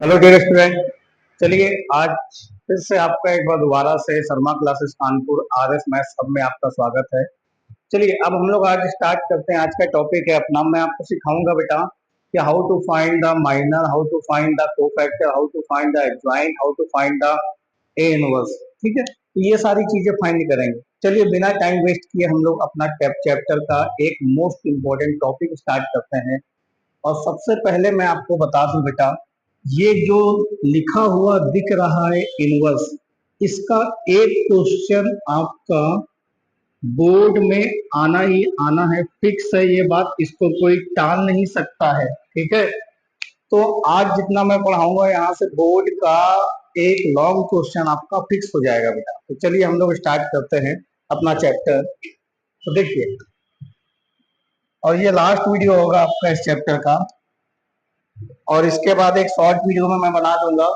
Hello dear student. चलिए आज फिर से आपका एक बार दोबारा से Sharma classes Kanpur RS maths hub में आपका स्वागत है। चलिए अब हम लोग आज स्टार्ट करते हैं। आज का टॉपिक है अपना, मैं आपको सिखाऊंगा बेटा कि how to find the minor, how to find the cofactor, how to find the adjoint, how to find the A inverse. ठीक है, तो ये सारी चीजें फाइंड करेंगे। चलिए बिना टाइम वेस्ट किए हम लोग अपना चैप्टर का एक मोस्ट इंपॉर्टेंट टॉपिक स्टार्ट करते हैं। और सबसे पहले मैं आपको बता दूं बेटा, ये जो लिखा हुआ दिख रहा है इनवर्स, इसका एक क्वेश्चन आपका बोर्ड में आना ही आना है, फिक्स है ये बात, इसको कोई टाल नहीं सकता है। ठीक है, तो आज जितना मैं पढ़ाऊंगा यहाँ से बोर्ड का एक लॉन्ग क्वेश्चन आपका फिक्स हो जाएगा बेटा। तो चलिए हम लोग स्टार्ट करते हैं अपना चैप्टर। तो देखिए, और ये लास्ट वीडियो होगा आपका इस चैप्टर का, और इसके बाद एक शॉर्ट वीडियो में मैं बना दूंगा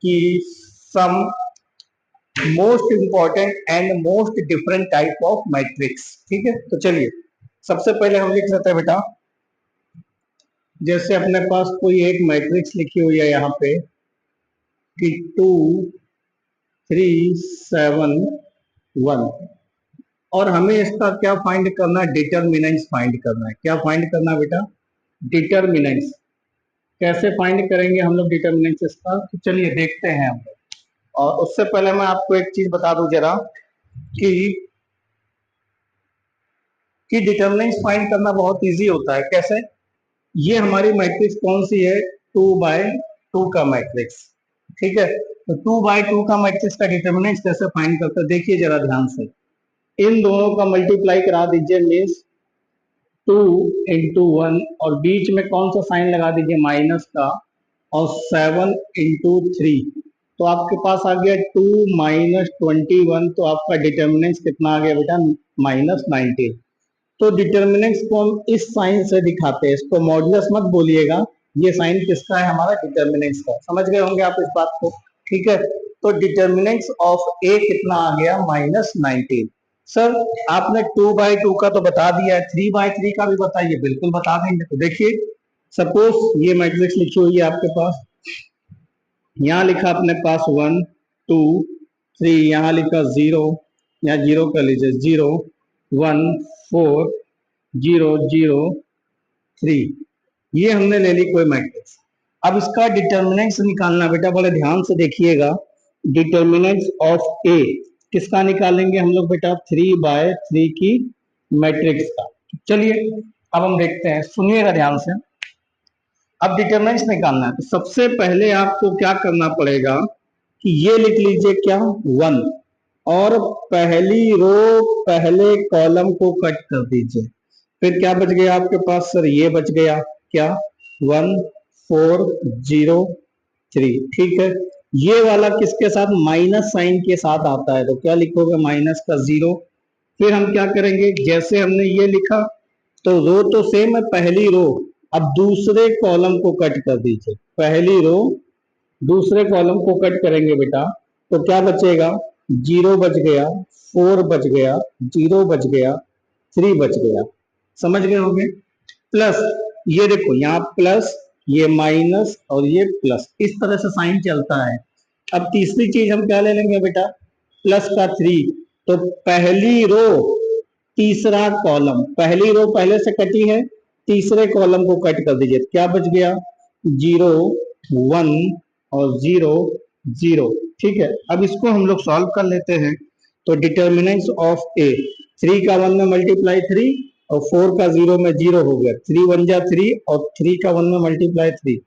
कि some most important and most different type of matrix. ठीक है, तो चलिए सबसे पहले हम लिख लेते हैं बेटा, जैसे अपने पास कोई एक मैट्रिक्स लिखी हुई है यहाँ पे कि 2 3 7 1, और हमें इसका क्या फाइंड करना है, डिटर्मिनेंट्स फाइंड करना है। क्या फाइंड करना है बेटा, डिटर्मिनेंट्स। कैसे फाइंड करेंगे हम लोग डिटर्मिनेंट्स इसका, तो चलिए देखते हैं हम लोग। और उससे पहले मैं आपको एक चीज बता दूं जरा कि डिटर्मिनेंट्स फाइंड करना बहुत इजी होता है। कैसे, ये हमारी मैट्रिक्स कौन सी है, 2 by 2 का मैट्रिक्स। ठीक है, तो 2 by 2 का मैट्रिक्स का डिटर्मिनेंट्स कैसे फाइंड करते हैं, देखिए जरा ध्यान से। इन दोनों का मल्टीप्लाई करा दीजिए, मीन्स 2 into 1, और बीच में कौन सा साइन लगा दीजिए, माइनस का, और 7 into 3, तो आपके पास आ गया 2 - 21। तो आपका डिटर्मिनेंट्स कितना आ गया बेटा, -19। तो डिटर्मिनेंट्स को हम इस साइन से दिखाते हैं, इसको मॉडुलस मत बोलिएगा, ये साइन किसका है, हमारा डिटर्मिनेंट्स का। समझ गए होंगे आप इस बात को। ठीक है, तो डिटर्मिनेंट्स ऑफ ए कितना आ गया, -19। सर आपने 2 by 2 का तो बता दिया है, 3 by 3 का भी बताइए। बिल्कुल बता देंगे। तो देखिए, सपोज ये मैट्रिक्स लिखी हुई है आपके पास, यहाँ लिखा अपने पास 1 2 3, यहाँ लिखा 0, यहाँ 0 कर लीजिए, 0 1 4 0 0 3, ये हमने ले ली कोई मैट्रिक्स। अब इसका डिटर्मिनेंट्स निकालना बेटा, बड़े ध्यान से देखिएगा। डिटर्मिनेंट्स ऑफ ए किसका निकालेंगे हम लोग बेटा, 3 by 3 की मैट्रिक्स का। चलिए अब हम देखते हैं, सुनिएगा ध्यान से। अब डिटरमिनेंट्स निकालना है, तो सबसे पहले आपको क्या करना पड़ेगा कि ये लिख लीजिए क्या, 1, और पहली रो पहले कॉलम को कट कर दीजिए। फिर क्या बच गया आपके पास, सर ये बच गया क्या, 1 4 0 3। ठीक है, ये वाला किसके साथ, माइनस साइन के साथ आता है, तो क्या लिखोगे, माइनस का 0। फिर हम क्या करेंगे, जैसे हमने ये लिखा, तो रो तो सेम है, पहली रो, अब दूसरे कॉलम को कट कर दीजिए। पहली रो दूसरे कॉलम को कट करेंगे बेटा, तो क्या बचेगा, 0 बच गया, 4 बच गया, 0 बच गया, 3 बच गया। समझ गए होंगे। प्लस ये देखो, यहाँ प्लस, ये माइनस, और ये प्लस, इस तरह से साइन चलता है। अब तीसरी चीज हम क्या ले लेंगे बेटा, प्लस का 3, तो पहली रो तीसरा कॉलम, पहली रो पहले से कटी है, तीसरे कॉलम को कट कर दीजिए, क्या बच गया, 0 1 और 0 0। ठीक है, अब इसको हम लोग सॉल्व कर लेते हैं। तो डिटर्मिनेंट्स ऑफ ए, 3 का 1 में मल्टीप्लाई 3, और 4 का 0 में 0 हो गया, 3 1 जा 3, और 3 का 1 में मल्टीप्लाई 3।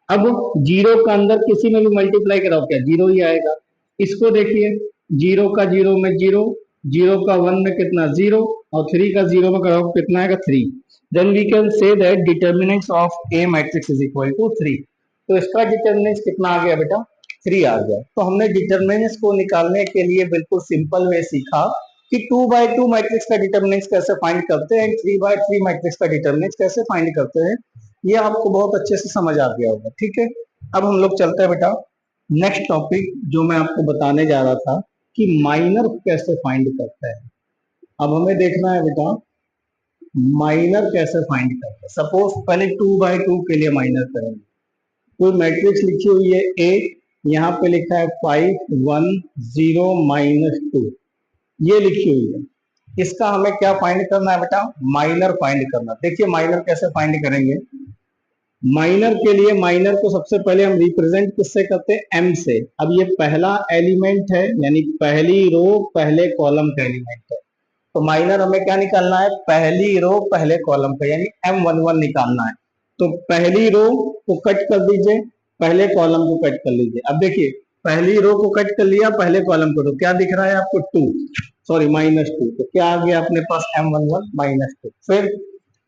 अब 0 का अंदर किसी में भी मल्टीप्लाई कराओ, क्या 0 ही आएगा। इसको देखिए, 0 का 0 में 0, 0 का 1 में कितना, 0, और 3 का 0 में कराओ कितना आएगा, 3। Then we can say that determinants of a matrix is equal to 3। तो इसका डिटर्मिनेंट्स कितना आ गया बेटा, 3 आ गया। तो हमने डिटर्मिनेंट्स को निकालने के लिए बिल्कुल सिंपल वे सीखा कि 2 by 2 मैट्रिक्स का डिटर्मिनेंट्स कैसे फाइंड करते हैं, 3 by 3 मैट्रिक्स का डिटर्मिनेंट्स कैसे फाइंड करते हैं, ये आपको बहुत अच्छे से समझ आ गया होगा। ठीक है, अब हम लोग चलते हैं बेटा नेक्स्ट टॉपिक, जो मैं आपको बताने जा रहा था कि माइनर कैसे फाइंड करते हैं। अब हमें देखना है बेटा माइनर कैसे फाइंड करते हैं। सपोज पहले 2 by 2 के लिए माइनर करेंगे, कोई मैट्रिक्स लिखी हुई है ए, यहाँ पे लिखा है 5 1 0 -2, ये लिखी हुई है। इसका हमें क्या फाइंड करना है बेटा? माइनर फाइंड करना। देखिए माइनर कैसे फाइंड करेंगे। माइनर के लिए माइनर को सबसे पहले हम रिप्रेजेंट किससे करते हैं? एम से। अब ये पहला एलिमेंट है, यानी पहली रो पहले कॉलम का एलिमेंट है, तो माइनर हमें क्या निकालना है? पहली रो पहले कॉलम का, यानी M11 निकालना है। तो पहली रो को कट कर दीजिए, पहले कॉलम को कट कर लीजिए। अब देखिए पहली रो को कट कर लिया, पहले कॉलम को, तो क्या दिख रहा है आपको? 2, सॉरी -2। तो क्या आ गया अपने पास? M11 -2। फिर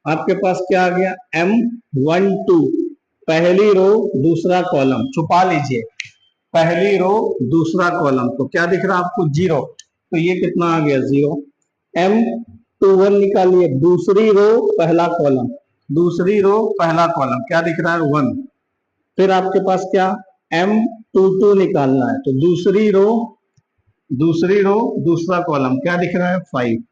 आपके पास क्या आ गया? M12, पहली रो दूसरा कॉलम, छुपा लीजिए, पहली रो दूसरा कॉलम, तो क्या दिख रहा है आपको? 0। तो ये कितना आ गया? 0। M21 निकालिए, दूसरी रो पहला कॉलम, दूसरी रो पहला कॉलम, क्या दिख रहा है? 1। फिर आपके पास क्या? M22 निकालना है, तो दूसरी रो दूसरा कॉलम, क्या दिख रहा है? 5।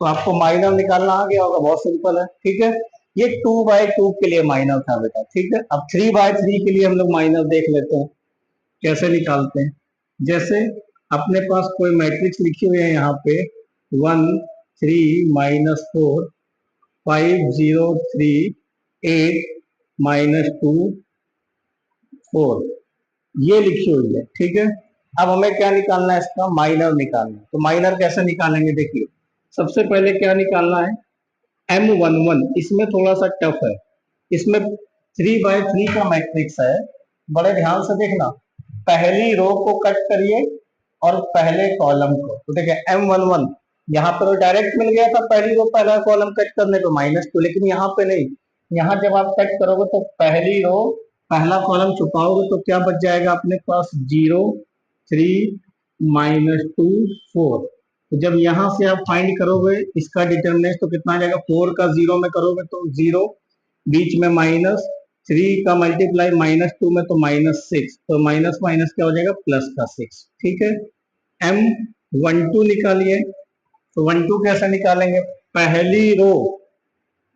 तो आपको माइनर निकालना आ गया होगा, बहुत सिंपल है। ठीक है, ये 2/2 के लिए माइनर था बेटा। ठीक है, अब 3/3 के लिए हम लोग माइनर देख लेते हैं कैसे निकालते हैं। जैसे अपने पास कोई मैट्रिक्स लिखी हुई है यहाँ पे 1 3 -4 5 0 3 8 -2 4, ये लिखी हुई है। ठीक है, अब हमें क्या निकालना है? इसका माइनर निकालना है। तो माइनर कैसे निकालेंगे? देखिए सबसे पहले क्या निकालना है? M11। इसमें थोड़ा सा टफ है, इसमें 3/3 का मैट्रिक्स है, बड़े ध्यान से देखना। पहली रो को कट करिए और पहले कॉलम को, तो देखिए M11 यहाँ पर तो डायरेक्ट मिल गया था, पहली रो पहला कॉलम कट करने पे -2, लेकिन यहाँ पे नहीं। यहाँ जब आप कट करोगे तो पहली रो पहला कॉलम छुपाओगे तो क्या बच जाएगा अपने पास? 0 3 -2 4। तो जब यहाँ से आप फाइंड करोगे इसका डिटर्मिनेंट, तो कितना आ जाएगा? 4 का 0 में करोगे तो 0, बीच में -3 का मल्टीप्लाई -2 में तो -6, तो माइनस माइनस क्या हो जाएगा? प्लस का 6। ठीक है, M12 निकालिए। तो 12 कैसे निकालेंगे? पहली रो,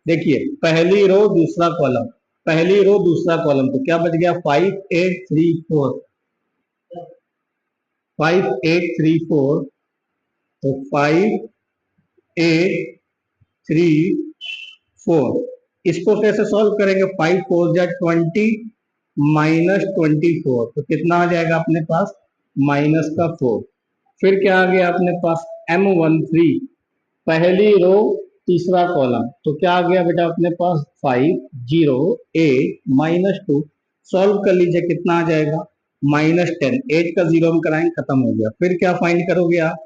देखिए पहली रो दूसरा कॉलम, पहली रो दूसरा कॉलम, तो क्या बच गया? 5 8 3 4, 5 8 3 4, तो 5 8 3 4। इसको कैसे सॉल्व करेंगे? 5 4 जा 20 -24, तो कितना आ जाएगा अपने पास? -4। फिर क्या आ गया अपने पास? M13, पहली रो तीसरा कॉलम, तो क्या आ गया बेटा अपने पास? 5 0 8 -2, सॉल्व कर लीजिए, कितना आ जाएगा? -10। 8 का 0 में कराएंगे, खत्म हो गया। फिर क्या फाइंड करोगे आप?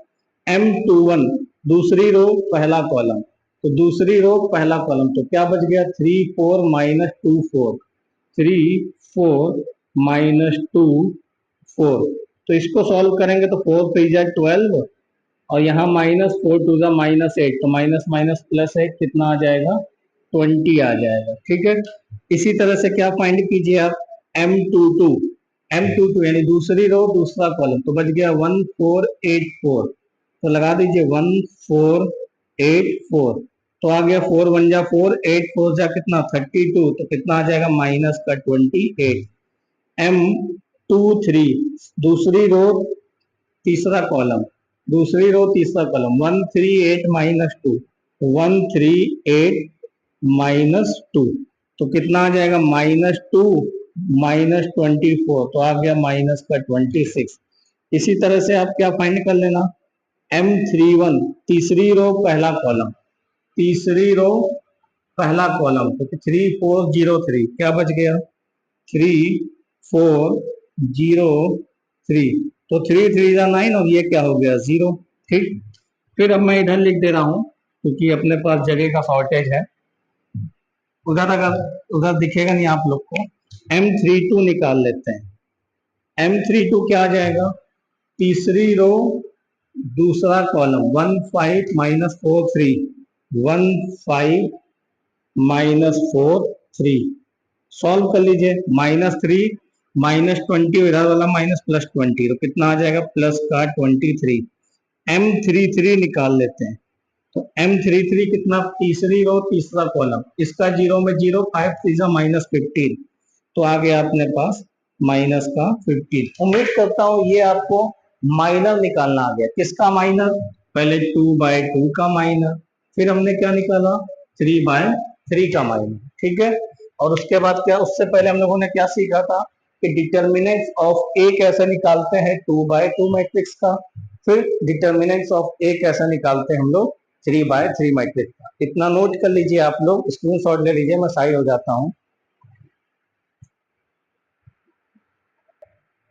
M21, दूसरी रो पहला कॉलम, तो दूसरी रो पहला कॉलम, तो क्या बच गया? 3 4 -2 4, 3 4 -2 4। तो इसको सॉल्व करेंगे तो 4 3 जा 12, और यहाँ -4 2 जा -8, तो माइनस माइनस प्लस 8, कितना आ जाएगा? 20 आ जाएगा। ठीक है, इसी तरह से क्या फाइंड कीजिए आप? M22, M22 यानी दूसरी रो दूसरा कॉलम, तो बच गया 1 4 8 4, तो लगा दीजिए 1 4 8 4, तो आ गया 4 1 जा 4 8 4 जा कितना? 32, तो कितना आ जाएगा? माइनस का 28। M23, दूसरी रो तीसरा कॉलम, दूसरी रो तीसरा कॉलम, 1 3 8 -2, 1 3 8 -2, तो कितना आ जाएगा? -2 -24, तो आ गया माइनस का 26। इसी तरह से आप क्या फाइंड कर लेना? M31, तीसरी रो पहला कॉलम, तीसरी रो पहला कॉलम, तो 3 4 0 3, क्या बच गया? 3 4 0 3, तो 3 3 जा 9, और ये क्या हो गया? 0। ठीक, फिर अब मैं इधर लिख दे रहा हूं क्योंकि अपने पास जगह का शॉर्टेज है। उधर अगर उधर दिखेगा नहीं आप लोग को, M32 निकाल लेते हैं। M32 क्या आ जाएगा? तीसरी रो दूसरा कॉलम, 1 5 -4 3, 1 5 -4 3, सॉल्व कर लीजिए। -3 -20, इधर वाला माइनस प्लस 20, तो कितना आ जाएगा? प्लस का 23। M33 निकाल लेते हैं, तो M33 कितना? तीसरी रो तीसरा कॉलम, इसका 0 में 0, 5 3 -15, तो आ गया अपने पास माइनस का 15। उम्मीद करता हूँ ये आपको माइनर निकालना आ गया। किसका माइनर? पहले 2/2 का माइनर, फिर हमने क्या निकाला 3/3 का माइनर। ठीक है, और उसके बाद क्या, उससे पहले हम लोगों ने क्या सीखा था कि डिटर्मिनेंट्स ऑफ ए कैसे निकालते हैं 2/2 मैट्रिक्स का, फिर डिटर्मिनेंट्स ऑफ ए कैसे निकालते हैं हम लोग 3/3 मैट्रिक्स का। इतना नोट कर लीजिए आप लोग, स्क्रीनशॉट ले लीजिए, मैं साइड हो जाता हूँ।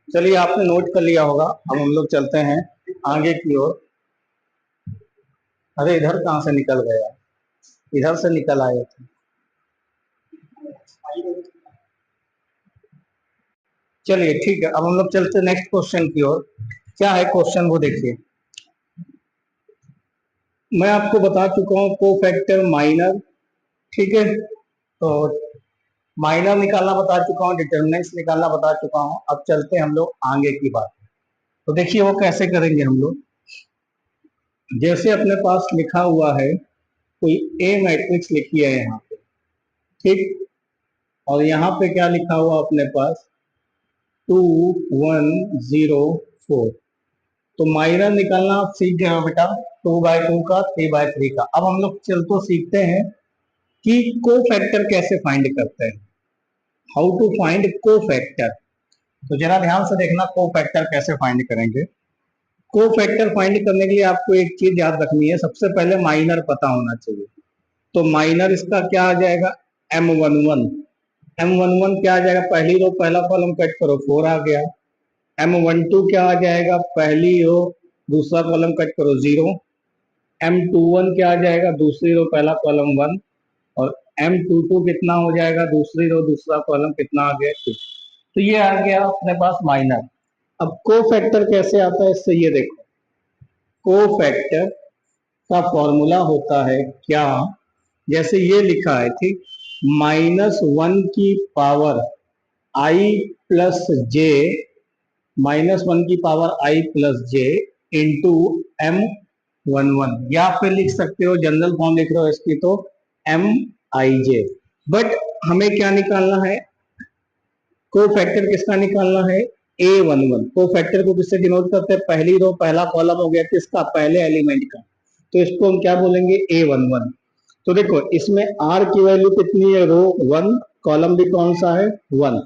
चलिए आपने नोट कर लिया होगा, अब हम लोग चलते हैं आगे की ओर। अरे इधर कहाँ से निकल गया, इधर से निकल आए थे। चलिए ठीक है, अब हम लोग चलते हैं नेक्स्ट क्वेश्चन की ओर। क्या है क्वेश्चन वो देखिए। मैं आपको बता चुका हूँ कोफैक्टर माइनर, ठीक है, तो माइनर निकालना बता चुका हूँ, डिटर्मिनेंट्स निकालना बता चुका हूँ। अब चलते हैं हम लोग आगे की बात। तो देखिए वो कैसे करेंगे हम लोग। जैसे अपने पास लिखा हुआ है, कोई ए मैट्रिक्स लिखी है यहाँ पे, ठीक, और यहाँ पे क्या लिखा हुआ अपने पास 2 1 0 4। तो माइनर निकालना आप सीख गए हो बेटा, 2/2 का 3/3 का। अब हम लोग चल तो सीखते हैं कि कोफैक्टर कैसे फाइंड करते हैं, हाउ टू फाइंड कोफैक्टर। तो जरा ध्यान से देखना कोफैक्टर कैसे फाइंड करेंगे। कोफैक्टर फाइंड करने के लिए आपको एक चीज याद रखनी है, सबसे पहले माइनर पता होना चाहिए। तो माइनर इसका क्या आ जाएगा M11। M11 क्या आ जाएगा, पहली रो पहला कॉलम कट करो 4 आ गया। M12 क्या आ जाएगा, पहली रो दूसरा कॉलम कट करो 0। M21 क्या आ जाएगा, दूसरी रो पहला कॉलम 1, और M22 कितना हो जाएगा, दूसरी रो दूसरा कॉलम कितना आ गया 2। तो ये आ गया अपने पास माइनर। अब कोफैक्टर कैसे आता है, इससे ये देखो, कोफैक्टर का फॉर्मूला होता है क्या, जैसे ये लिखा है, ठीक, -1 की पावर i प्लस जे, -1 की power i plus J into M11, या फिर लिख सकते हो, जनरल फॉर्म लिख रहे हो इसकी तो MIJ। बट हमें क्या निकालना है, कोफैक्टर किसका निकालना है, A11। कोफैक्टर को किससे डिनोट करते हैं, पहली रो पहला कॉलम हो गया किसका, पहले एलिमेंट का, तो इसको हम क्या बोलेंगे A11। तो देखो इसमें R की वैल्यू कितनी है, रो 1, कॉलम भी कौन सा है 1।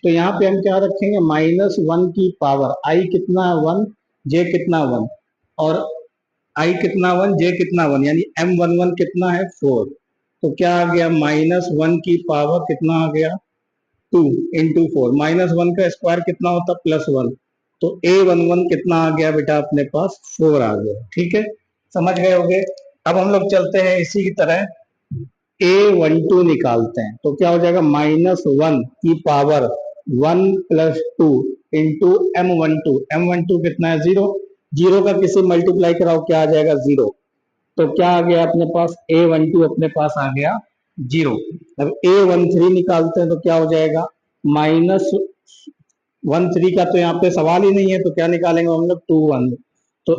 तो यहाँ पे हम क्या रखेंगे, -1 की पावर I कितना है 1, J कितना 1, और I कितना 1, J कितना 1, यानी M11 कितना है 4। तो क्या आ गया, -1 की पावर कितना आ गया 2 इंटू 4, -1 का स्क्वायर कितना होता +1। तो A11 कितना आ गया बेटा अपने पास 4 आ गया। ठीक है, समझ गए होगे। अब हम लोग चलते हैं इसी की तरह A12 निकालते हैं। तो क्या हो जाएगा, -1 की power 1 plus 2 into M12। M12 कितना है 0, 0 का किसी मल्टीप्लाई कराओ क्या आ जाएगा 0। तो क्या आ गया अपने पास, A12 अपने पास आ गया 0। अब A13 निकालते हैं तो क्या हो जाएगा, -13 का तो यहाँ पे सवाल ही नहीं है, तो क्या निकालेंगे हम लोग 21। तो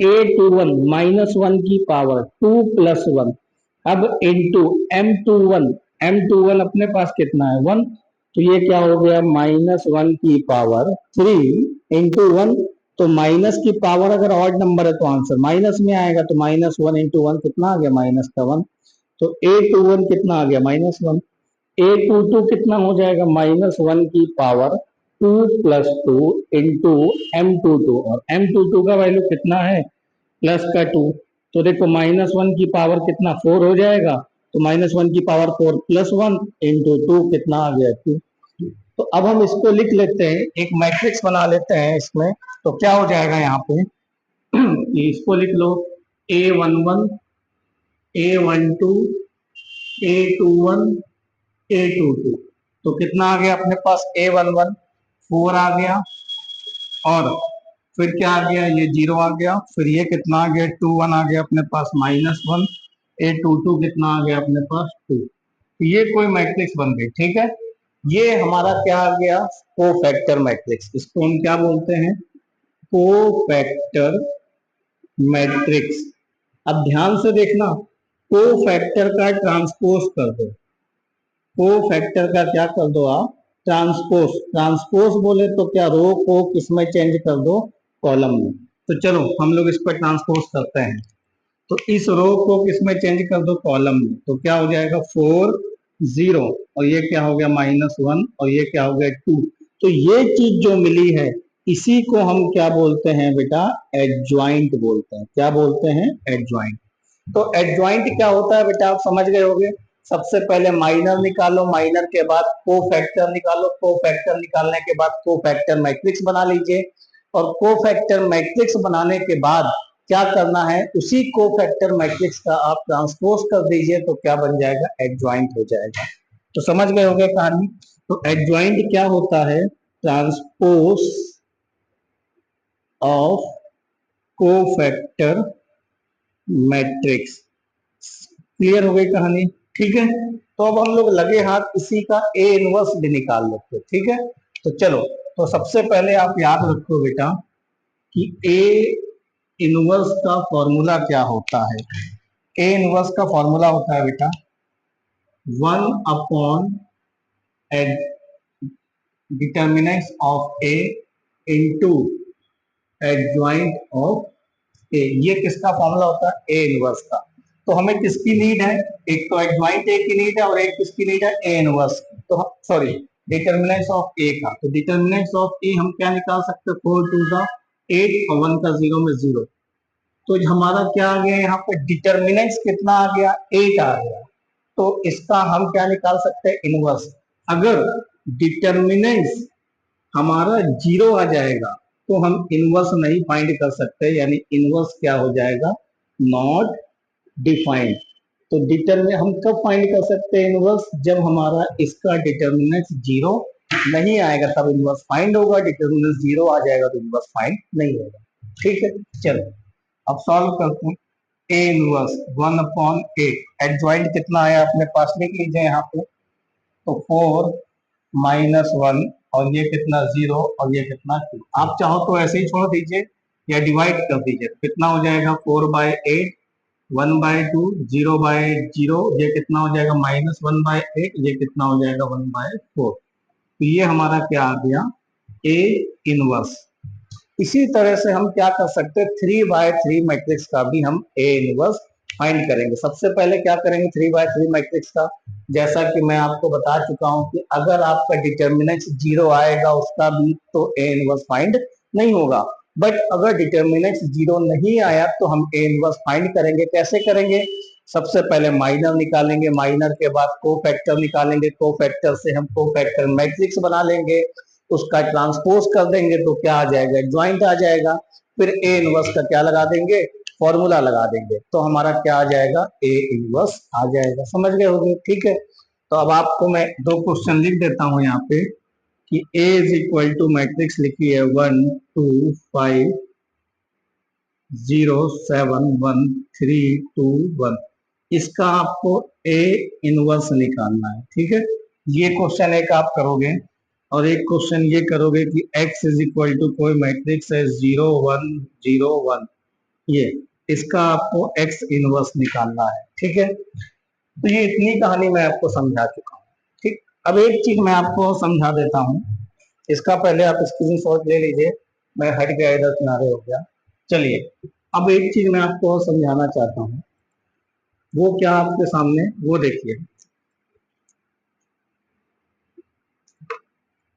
A21 -1 की पावर 2 प्लस 1, अब इंटू M21। M21 अपने पास कितना है 1, तो ये क्या हो गया, -1 की पावर 3 इंटू 1। तो माइनस की पावर अगर ऑड नंबर है तो आंसर माइनस में आएगा, तो -1 इंटू 1 कितना आ गया, -1। तो A21 कितना आ गया, -1। A22 कितना हो जाएगा, -1 की पावर 2 प्लस 2 इंटू M22, और M22 का वैल्यू कितना है, प्लस का 2। तो देखो -1 की पावर कितना 4 हो जाएगा, तो -1 की पावर 4 प्लस 1 इंटू 2 कितना आ गया 2। तो अब हम इसको लिख लेते हैं, एक मैट्रिक्स बना लेते हैं इसमें। तो क्या हो जाएगा यहाँ पे इसको लिख लो, A11 A12 A21 A22। तो कितना आ गया अपने पास, A11 4 आ गया, और फिर क्या आ गया, ये 0 आ गया, फिर ये कितना आ गया 21 आ गया अपने पास -1। A22 कितना आ गया अपने पास 2। तो ये कोई मैट्रिक्स बन गई। ठीक है, ये हमारा क्या आ गया, कोफैक्टर मैट्रिक्स। इसको हम क्या बोलते हैं, कोफैक्टर मैट्रिक्स। अब ध्यान से देखना, कोफैक्टर का ट्रांसपोज कर दो, कोफैक्टर का क्या कर दो आप, ट्रांसपोज, ट्रांसपोज बोले तो क्या, रो को किसमें चेंज कर दो, कॉलम में। तो चलो हम लोग इस पर ट्रांसपोज करते हैं। तो इस रो को किसमें चेंज कर दो, कॉलम में। तो क्या हो जाएगा 4 0, और ये क्या हो गया -1, और ये क्या हो गया 2। तो ये चीज जो मिली है इसी को हम क्या बोलते हैं बेटा, एडजॉइंट बोलते हैं। क्या बोलते हैं, एडजॉइंट। तो एडजॉइंट क्या होता है बेटा, आप समझ गए होंगे। सबसे पहले माइनर निकालो, माइनर के बाद कोफैक्टर निकालो, कोफैक्टर निकालने के बाद कोफैक्टर मैट्रिक्स बना लीजिए, और कोफैक्टर मैट्रिक्स बनाने के बाद क्या करना है, उसी कोफैक्टर मैट्रिक्स का आप ट्रांसपोज कर दीजिए, तो क्या बन जाएगा, एडजॉइंट हो जाएगा। तो समझ गए होंगे कहानी। तो एडजॉइंट क्या होता है, transpose of cofactor matrix. Clear हो गई कहानी, ठीक है। तो अब हम लोग लगे हाथ इसी का ए इनवर्स भी निकाल लेते हैं, ठीक है। तो चलो, तो सबसे पहले आप याद रखो बेटा कि ए इनवर्स का फॉर्मूला क्या होता है। ए इनवर्स का फॉर्मूला होता है बेटा 1 determinants of A into adjoint of A. ये किसका फॉर्मूला होता है, ए इनवर्स का। तो हमें किसकी नीड है, एक तो एडजॉइंट ए की नीड है और एक किसकी नीड है, ए इनवर्स की। तो सॉरी, डिटर्मिनेंट्स ऑफ ए का। तो डिटर्मिनेंट्स ऑफ ए हम क्या निकाल सकते हैं, 4 2 8 और 1 का 0 में 0। तो हमारा क्या आ गया यहाँ पे, डिटर्मिनेंट्स कितना आ गया, 8 आ गया। तो इसका हम क्या निकाल सकते हैं, इनवर्स। अगर डिटर्मिनेंट्स हमारा 0 आ जाएगा तो हम इनवर्स नहीं फाइंड कर सकते, यानी इनवर्स क्या हो जाएगा, नॉट डिफाइंड। तो डिटर्मिनेंट हम कब फाइंड कर सकते हैं इनवर्स, जब हमारा इसका डिटर्मिनेंट 0 नहीं आएगा तब इनवर्स फाइंड होगा, डिटर्मिनेंट 0 आ जाएगा तो इनवर्स फाइंड नहीं होगा। ठीक है, चलो अब सॉल्व करते हैं। ए इनवर्स 1/8, एडजॉइंट कितना आया अपने पास, लिख लीजिए यहाँ पे। तो 4 -1, और ये कितना 0, और ये कितना 2। आप चाहो तो ऐसे ही छोड़ दीजिए या डिवाइड कर दीजिए, कितना हो जाएगा 4/8, 1/2, 0/0, ये कितना हो जाएगा -1/8, ये कितना हो जाएगा 1/4। तो ये हमारा क्या आ गया, ए इनवर्स। इसी तरह से हम क्या कर सकते हैं, 3/3 मैट्रिक्स का भी हम ए इनवर्स फाइंड करेंगे। सबसे पहले क्या करेंगे 3/3 मैट्रिक्स का, जैसा कि मैं आपको बता चुका हूं कि अगर आपका डिटर्मिनेंट 0 आएगा उसका भी तो ए इनवर्स फाइंड नहीं होगा। बट अगर डिटर्मिनेंट 0 नहीं आया तो हम ए इनवर्स फाइंड करेंगे। कैसे करेंगे, सबसे पहले माइनर निकालेंगे, माइनर के बाद कोफैक्टर निकालेंगे, कोफैक्टर से हम कोफैक्टर मैट्रिक्स बना लेंगे, उसका ट्रांसपोज कर देंगे तो क्या आ जाएगा, एडजॉइंट आ जाएगा। फिर ए इनवर्स का क्या लगा देंगे, फॉर्मूला लगा देंगे, तो हमारा क्या आ जाएगा, ए इनवर्स आ जाएगा। समझ गए होंगे, ठीक है। तो अब आपको मैं 2 क्वेश्चन लिख देता हूं यहाँ पे कि ए इज इक्वल टू मैट्रिक्स लिखी है 1 2 5 0 7 1 3 2 1। इसका आपको ए इनवर्स निकालना है, ठीक है। ये क्वेश्चन एक आप करोगे, और एक क्वेश्चन ये करोगे कि x इज इक्वल टू कोई मैट्रिक्स है 0 1 0 1, ये इसका आपको x इनवर्स निकालना है, ठीक है। तो ये इतनी कहानी मैं आपको समझा चुका हूँ, ठीक। अब एक चीज मैं आपको समझा देता हूँ, इसका पहले आप स्क्रीनशॉट ले लीजिए, मैं हट गया इधर किनारे हो गया। चलिए अब एक चीज मैं आपको समझाना चाहता हूँ, वो क्या आपके सामने, वो देखिए।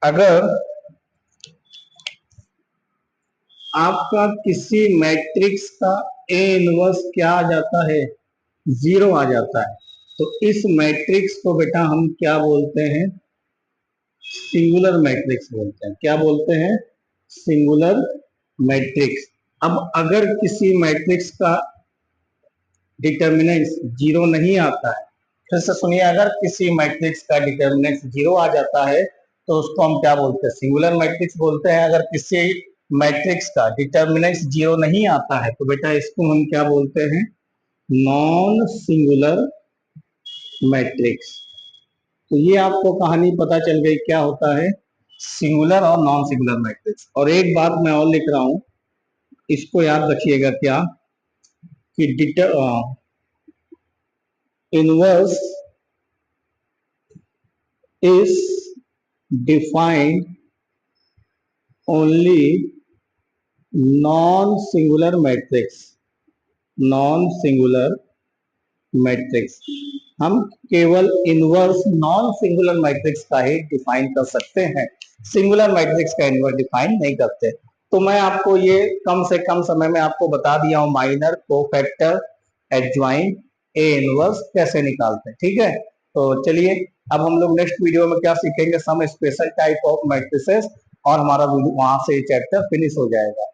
अगर आपका किसी मैट्रिक्स का ए इनवर्स क्या आ जाता है, 0 आ जाता है, तो इस मैट्रिक्स को बेटा हम क्या बोलते हैं, सिंगुलर मैट्रिक्स बोलते हैं। क्या बोलते हैं, सिंगुलर मैट्रिक्स। अब अगर किसी मैट्रिक्स का डिटर्मिनेंट 0 नहीं आता है, फिर से सुनिए, अगर किसी मैट्रिक्स का डिटर्मिनेंट 0 आ जाता है तो उसको हम क्या बोलते हैं, सिंगुलर मैट्रिक्स बोलते हैं। अगर किसी मैट्रिक्स का डिटर्मिनेंट 0 नहीं आता है तो बेटा इसको हम क्या बोलते हैं, नॉन सिंगुलर मैट्रिक्स। तो ये आपको कहानी पता चल गई क्या होता है, सिंगुलर और नॉन सिंगुलर मैट्रिक्स। और एक बात मैं और लिख रहा हूं, इसको याद रखिएगा, क्या कि inverse is define only non singular matrix, non singular matrix. हम केवल इनवर्स नॉन सिंगुलर मैट्रिक्स का ही डिफाइन कर सकते हैं, सिंगुलर मैट्रिक्स का इनवर्स डिफाइन नहीं करते। तो मैं आपको ये कम से कम समय में आपको बता दिया हूं minor, cofactor, adjoint, A inverse कैसे निकालते हैं। ठीक है, तो चलिए अब हम लोग नेक्स्ट वीडियो में क्या सीखेंगे, some special type of matrices, और हमारा वहां से चैप्टर फिनिश हो जाएगा।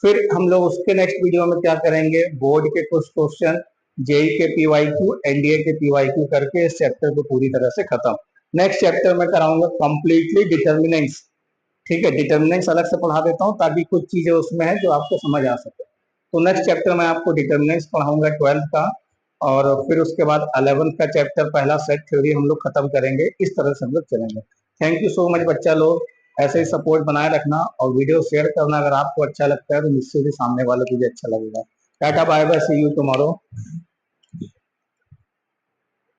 फिर हम लोग उसके नेक्स्ट वीडियो में क्या करेंगे, बोर्ड के कुछ क्वेश्चन, जेई के पीवाईक्यू, एनडीए के पीवाईक्यू करके इस चैप्टर को पूरी तरह से खत्म। नेक्स्ट चैप्टर में कराऊंगा कंप्लीटली डिटर्मिनेंट्स। ठीक है, डिटर्मिनेंट्स अलग से पढ़ा देता हूँ ताकि कुछ चीजें उसमें है जो आपको समझ आ सके। तो नेक्स्ट चैप्टर में आपको डिटर्मिनेंट्स पढ़ाऊंगा 12th का, और फिर उसके बाद 11th का चैप्टर पहला सेट थ्योरी हम लोग खत्म करेंगे। इस तरह से हम लोग चलेंगे। थैंक यू सो मच बच्चा लोग, ऐसे ही सपोर्ट बनाए रखना और वीडियो शेयर करना अगर आपको अच्छा लगता है तो निश्चित ही सामने वालों को भी अच्छा लगेगा। Tata bye bye, see you tomorrow.